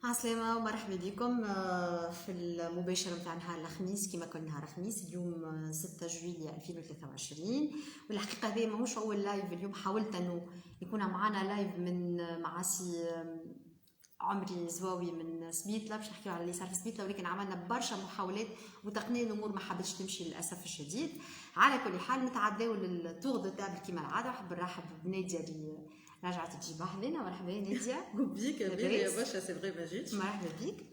عسلامة ومرحبا بكم في المباشرة متاع نهار الخميس كما كل نهار خميس اليوم 6 جويلية 2023. والحقيقة هذا ماهوش أول لايف. اليوم حاولت أنه يكون معنا لايف من مع سي عمري زواوي من سبيتلا باش نحكيو على اللي صار في سبيتلا، ولكن عملنا برشا محاولات وتقنيا الامور ما حبتش تمشي للاسف الشديد. على كل حال نتعداو للتور دو تابل كيما العاده. نحب نرحب بناديه اللي رجعت تجي بحذنا. مرحبا ناديه. بيك يا باشا، سي فري ما جيتش. مرحبا بيك.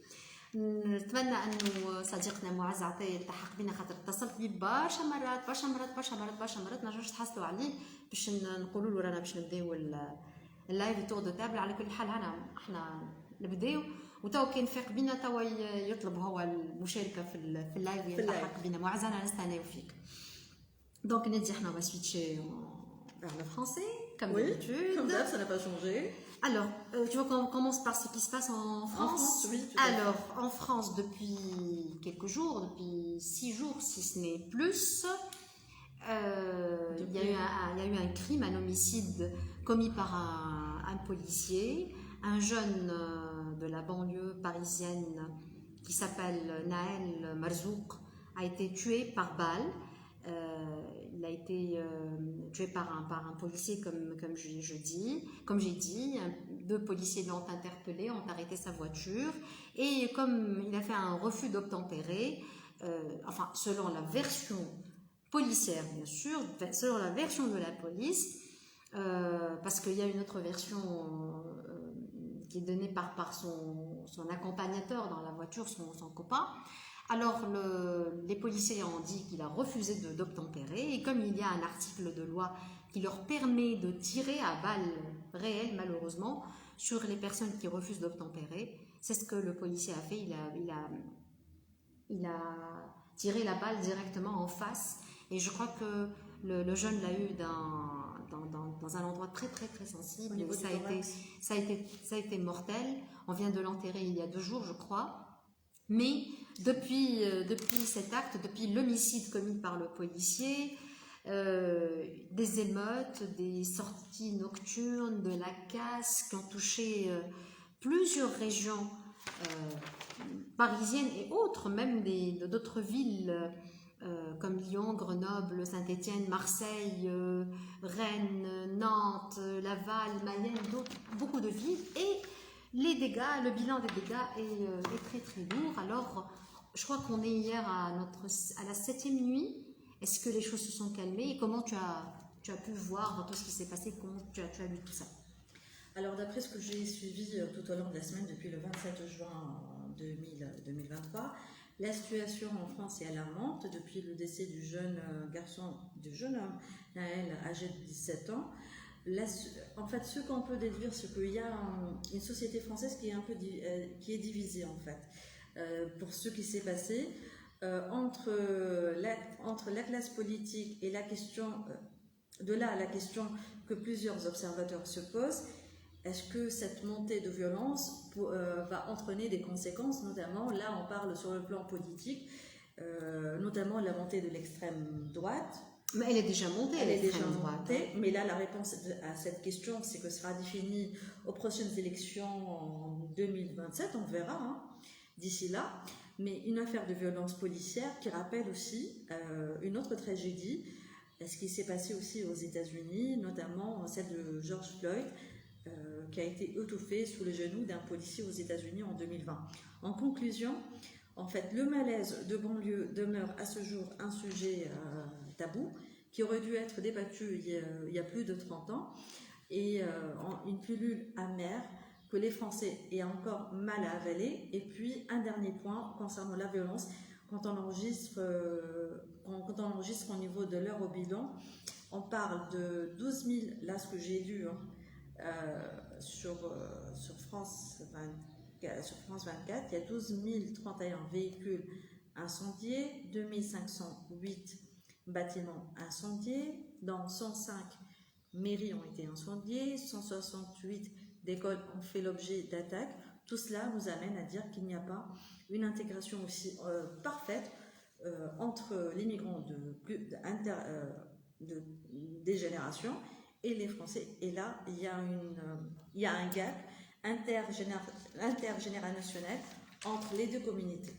نتمنى انه صديقنا معز عطيه يلتحق بنا، خاطر اتصلت بيه برشا مرات ما نجمش تحصلوا عليه باش نقولوا له رانا باش نبداو اللايف تور دو تابل. على كل حال احنا نبداو، وتو كان فاق بينا توا يطلب هو المشاركه في اللايف ويلتحق بنا. معز انا نستناو فيك. دونك نادي احنا va switcher vers le français comme d'habitude. Comme ça, ça n'a pas changé. Alors, tu vois qu'on commence par ce qui se passe en France. En France, oui. Alors, en France, depuis quelques jours, depuis 6 jours, si ce n'est plus, il y a eu un crime, un homicide commis par un policier. Un jeune de la banlieue parisienne qui s'appelle Naël Marzouk a été tué par balle. Il a été tué par un policier, comme j'ai dit. Deux policiers l'ont interpellé, ont arrêté sa voiture, et comme il a fait un refus d'obtempérer, enfin selon la version policière bien sûr, selon la version de la police, parce qu'il y a une autre version qui est donnée par son accompagnateur dans la voiture, son copain. Alors les policiers ont dit qu'il a refusé d'obtempérer, et comme il y a un article de loi qui leur permet de tirer à balles réelles malheureusement sur les personnes qui refusent d'obtempérer, c'est ce que le policier a fait. Il a tiré la balle directement en face, et je crois que le jeune l'a eu dans un endroit très sensible. Ça a été mortel. On vient de l'enterrer il y a 2 jours je crois. Mais depuis cet acte, depuis l'homicide commis par le policier, des émeutes, des sorties nocturnes, de la casse qui ont touché plusieurs régions parisiennes et autres, même d'autres villes comme Lyon, Grenoble, Saint-Étienne, Marseille, Rennes, Nantes, Laval, Mayenne, beaucoup de villes. Et le bilan des dégâts est très lourd. Alors, je crois qu'on est hier à la 7e nuit. Est-ce que les choses se sont calmées, et comment tu as pu voir tout ce qui s'est passé, comment tu as vu tout ça? Alors, d'après ce que j'ai suivi tout au long de la semaine, depuis le 27 juin 2023, la situation en France est alarmante. Depuis le décès du jeune homme, Naël, âgé de 17 ans, en fait, ce qu'on peut déduire, c'est qu'il y a une société française qui est divisée, en fait, pour ce qui s'est passé entre la classe politique et la question, de là à la question que plusieurs observateurs se posent. Est-ce que cette montée de violence va entraîner des conséquences, notamment, là on parle sur le plan politique, notamment la montée de l'extrême droite. Mais elle est déjà montée. Mais là, la réponse à cette question, c'est que sera définie aux prochaines élections en 2027, on verra d'ici là. Mais une affaire de violence policière qui rappelle aussi une autre tragédie, ce qui s'est passé aussi aux États-Unis, notamment celle de George Floyd, qui a été étouffé sous les genoux d'un policier aux États-Unis en 2020. En conclusion, en fait, le malaise de banlieue demeure à ce jour un sujet tabou qui aurait dû être débattu il y a plus de 30 ans, et une pilule amère que les Français aient encore mal à avaler. Et puis un dernier point concernant la violence, quand on enregistre au niveau de l'heure au bilan, on parle de 12 000, là ce que j'ai lu sur France 24, il y a 12 031 véhicules incendiés, 2508 bâtiments incendiés, dont 105 mairies ont été incendiées, 168 d'écoles ont fait l'objet d'attaques. Tout cela nous amène à dire qu'il n'y a pas une intégration aussi parfaite entre les migrants des générations et les Français. Et là, il y a un gap, intergénérationnel entre les deux communautés.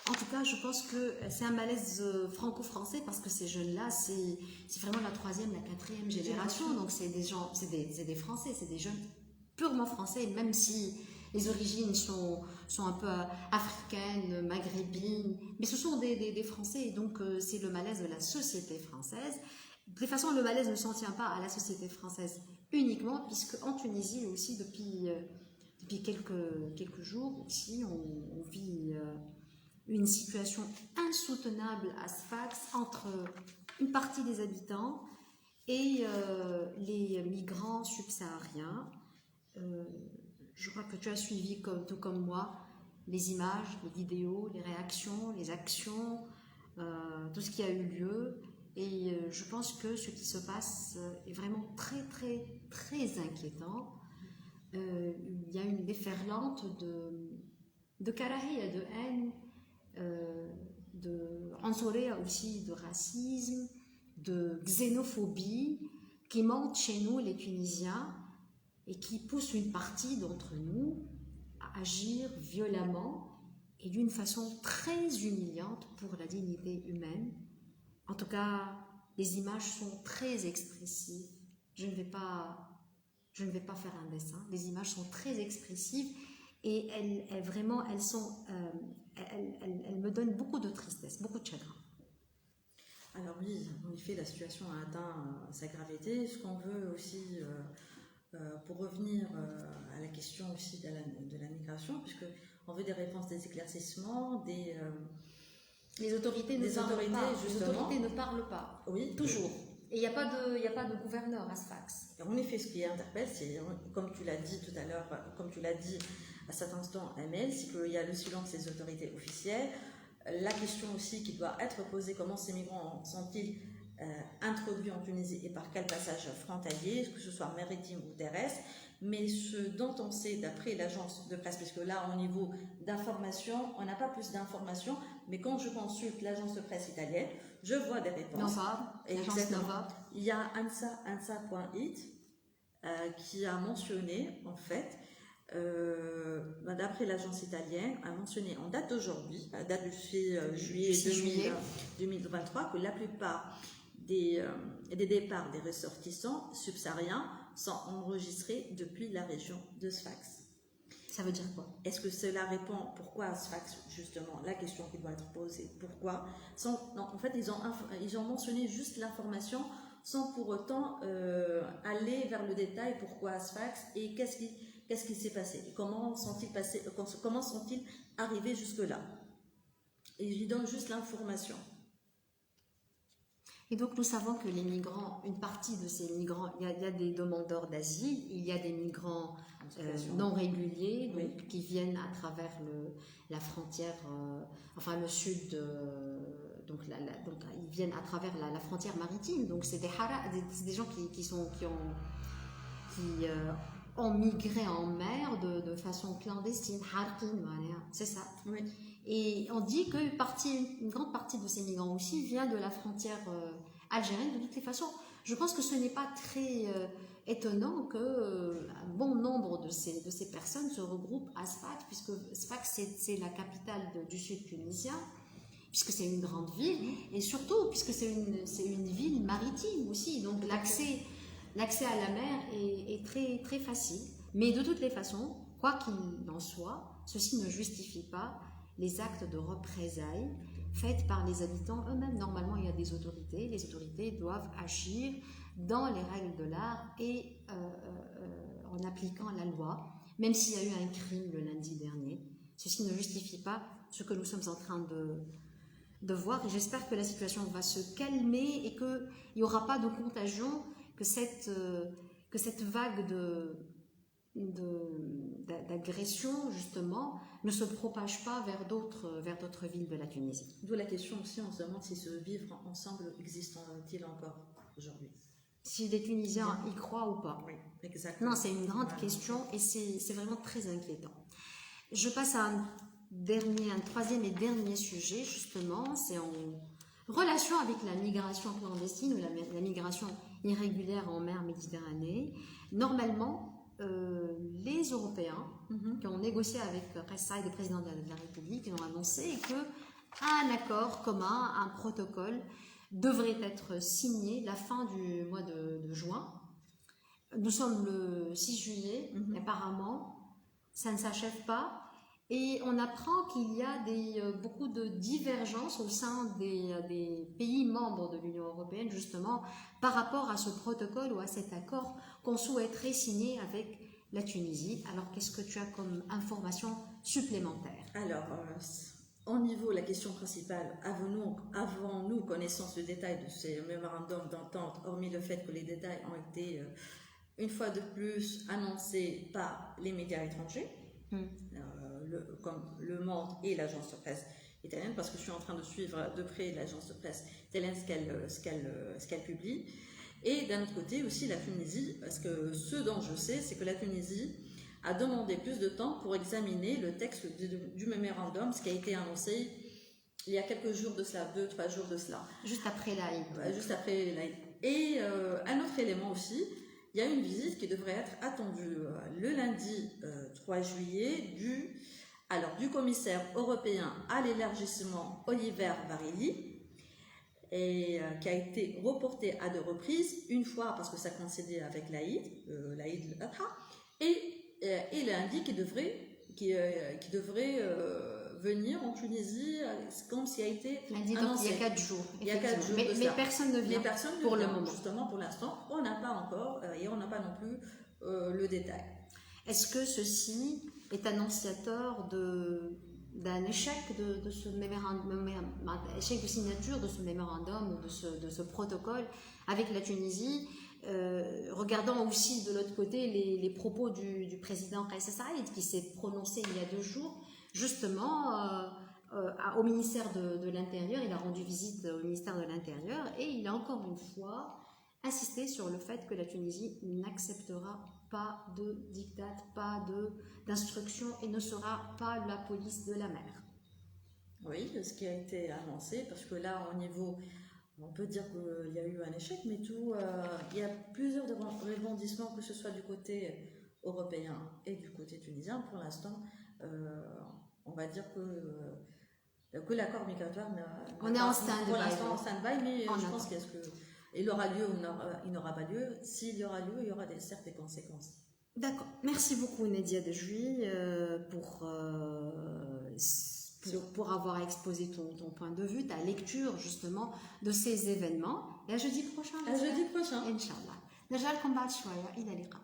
En tout cas, je pense que c'est un malaise franco-français parce que ces jeunes-là, c'est vraiment la troisième, la quatrième génération. Donc, c'est des gens, c'est des Français, c'est des jeunes purement français, même si les origines sont un peu africaines, maghrébines, mais ce sont des Français. Donc, c'est le malaise de la société française. De toute façon, le malaise ne s'en tient pas à la société française uniquement, puisque en Tunisie aussi, depuis quelques jours, aussi, on vit une situation insoutenable à Sfax entre une partie des habitants et les migrants subsahariens. Je crois que tu as suivi, tout comme moi, les images, les vidéos, les réactions, les actions, tout ce qui a eu lieu. Et je pense que ce qui se passe est vraiment très, très, très inquiétant. Il y a une déferlante de karahia, de haine, de ansoria aussi, de racisme, de xénophobie qui monte chez nous, les Tunisiens, et qui pousse une partie d'entre nous à agir violemment et d'une façon très humiliante pour la dignité humaine. En tout cas, les images sont très expressives. Je ne vais pas faire un dessin. Les images sont très expressives et elles me donnent beaucoup de tristesse, beaucoup de chagrin. Alors oui, en effet, la situation a atteint sa gravité. Ce qu'on veut aussi, pour revenir à la question aussi de la migration, puisque on veut des réponses, des éclaircissements, les autorités ne parlent pas. Oui. Toujours. Et il n'y a pas de gouverneur à Sfax. En effet, ce qui interpelle, c'est, comme tu l'as dit tout à l'heure, comme tu l'as dit à cet instant, Amel, c'est qu'il y a le silence des autorités officielles. La question aussi qui doit être posée, comment ces migrants sont-ils introduits en Tunisie et par quel passage frontalier, que ce soit maritime ou terrestre. Mais ce dont on sait d'après l'agence de presse, puisque là, au niveau d'information, on n'a pas plus d'informations, mais quand je consulte l'agence de presse italienne, je vois des réponses. L'agence Nova. Il y a ansa.it qui a mentionné, en fait, d'après l'agence italienne, a mentionné en date d'aujourd'hui, à date du 6 juillet 2023, que la plupart des départs des ressortissants subsahariens sont enregistrés depuis la région de Sfax. Ça veut dire quoi? Est-ce que cela répond pourquoi Sfax, justement, la question qui doit être posée, pourquoi? Non, en fait, ils ont mentionné juste l'information sans pour autant aller vers le détail pourquoi Sfax et qu'est-ce qui s'est passé, comment sont-ils arrivés jusque-là. Et ils donnent juste l'information. Et donc nous savons que les migrants, une partie de ces migrants, il y a des demandeurs d'asile, il y a des migrants non réguliers, donc, qui viennent à travers la frontière, le sud, donc ils viennent à travers la frontière maritime. Donc c'est des gens qui ont migré en mer de façon clandestine, c'est ça. Oui. Et on dit que une grande partie de ces migrants aussi vient de la frontière algérienne. De toutes les façons, je pense que ce n'est pas très étonnant qu'un bon nombre de ces personnes se regroupent à Sfax, puisque Sfax c'est la capitale du sud tunisien, puisque c'est une grande ville, et surtout puisque c'est une ville maritime aussi. Donc l'accès à la mer est très, très facile. Mais de toutes les façons, quoi qu'il en soit, ceci ne justifie pas les actes de représailles faits par les habitants eux-mêmes. Normalement, il y a des autorités. Les autorités doivent agir dans les règles de l'art et en appliquant la loi, même s'il y a eu un crime le lundi dernier. Ceci ne justifie pas ce que nous sommes en train de voir. Et j'espère que la situation va se calmer et qu'il n'y aura pas de contagion, que cette vague d'agression, justement, ne se propage pas vers d'autres villes de la Tunisie. D'où la question aussi, on se demande si ce vivre ensemble existe-t-il encore aujourd'hui. Si les Tunisiens y croient ou pas. Oui, exactement. Non, c'est une grande question et c'est vraiment très inquiétant. Je passe à un troisième et dernier sujet, justement, c'est en relation avec la migration clandestine ou la migration irrégulière en mer Méditerranée. Normalement, les Européens qui ont négocié avec Kais Saïed, le président de la République, ils ont annoncé qu'un accord commun, un protocole devrait être signé la fin du mois de juin. Nous sommes le 6 juillet, apparemment, ça ne s'achève pas. Et on apprend qu'il y a beaucoup de divergences au sein des pays membres de l'Union européenne, justement, par rapport à ce protocole ou à cet accord qu'on souhaiterait signer avec la Tunisie. Alors, qu'est-ce que tu as comme information supplémentaire? Alors, au niveau, la question principale, avons-nous connaissance du détail de ces mémorandums d'entente, hormis le fait que les détails ont été, une fois de plus, annoncés par les médias étrangers, comme Le Monde et l'agence de presse italienne, parce que je suis en train de suivre de près l'agence de presse italienne, ce qu'elle publie. Et d'un autre côté aussi la Tunisie, parce que ce dont je sais, c'est que la Tunisie a demandé plus de temps pour examiner le texte du mémorandum, ce qui a été annoncé il y a quelques jours de cela, 2-3 jours de cela. Juste après l'Aïd. Juste après l'Aïd. Et un autre élément aussi, il y a une visite qui devrait être attendue le lundi 3 juillet du commissaire européen à l'élargissement Oliver Varhelyi, et qui a été reporté à 2 reprises, une fois parce que ça coïncidait avec l'Aïd al-Adha, et lundi qui devrait venir en Tunisie, comme s'il a été annoncé. Il y a 4 jours. Il y a 4 jours mais personne ne vient pour le moment. Justement, pour l'instant, on n'a pas encore, et on n'a pas non plus le détail. Est-ce que ceci est annonciateur d'un échec de ce mémorandum, échec de signature de ce mémorandum, de ce protocole avec la Tunisie? Regardons aussi de l'autre côté les propos du président Kais Saïed, qui s'est prononcé il y a 2 jours, justement au ministère de l'Intérieur. Il a rendu visite au ministère de l'Intérieur et il a encore une fois insisté sur le fait que la Tunisie n'acceptera pas de diktat, pas d'instruction et ne sera pas la police de la mer. Oui, ce qui a été annoncé, parce que là, au niveau, on peut dire qu'il y a eu un échec, mais il y a plusieurs rebondissements, que ce soit du côté européen et du côté tunisien. Pour l'instant, on va dire que l'accord migratoire on est en stand-by. Pour l'instant, en stand-by, mais je pense qu'il aura lieu ou il n'aura pas lieu. S'il y aura lieu, il y aura certes des conséquences. D'accord. Merci beaucoup, Nadia Dejouy, pour avoir exposé ton point de vue, ta lecture justement de ces événements. Et à jeudi prochain. À jeudi prochain. Inch'Allah. نرجع لكم بعد شوية. إلى اللقاء.